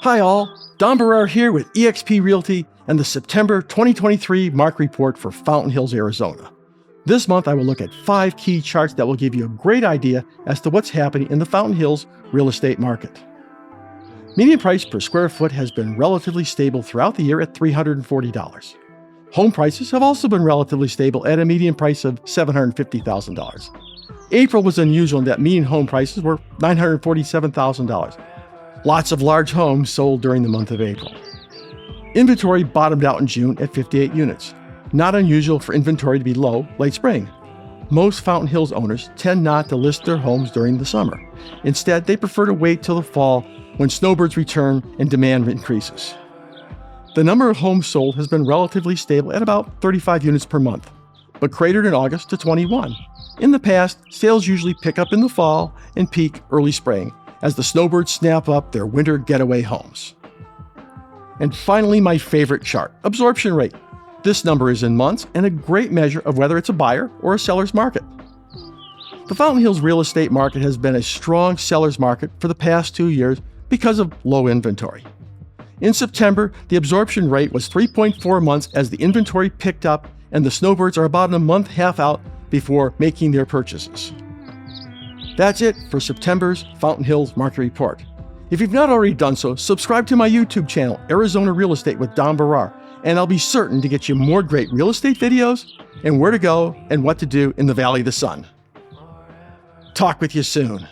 Hi all, Don Barar here with eXp Realty and the September 2023 market report for Fountain Hills, Arizona. This month I will look at 5 key charts that will give you a great idea as to what's happening in the Fountain Hills real estate market. Median price per square foot has been relatively stable throughout the year at $340. Home prices have also been relatively stable at a median price of $750,000. April was unusual in that median home prices were $947,000. Lots of large homes sold during the month of April. Inventory bottomed out in June at 58 units. Not unusual for inventory to be low late spring. Most Fountain Hills owners tend not to list their homes during the summer. Instead, they prefer to wait till the fall when snowbirds return and demand increases. The number of homes sold has been relatively stable at about 35 units per month, but cratered in August to 21. In the past, sales usually pick up in the fall and peak early spring as the snowbirds snap up their winter getaway homes. And finally, my favorite chart, absorption rate. This number is in months and a great measure of whether it's a buyer or a seller's market. The Fountain Hills real estate market has been a strong seller's market for the past 2 years because of low inventory. In September, the absorption rate was 3.4 months as the inventory picked up and the snowbirds are about a month half out before making their purchases. That's it for September's Fountain Hills Market Report. If you've not already done so, subscribe to my YouTube channel, Arizona Real Estate with Don Barar, and I'll be certain to get you more great real estate videos and where to go and what to do in the Valley of the Sun. Talk with you soon.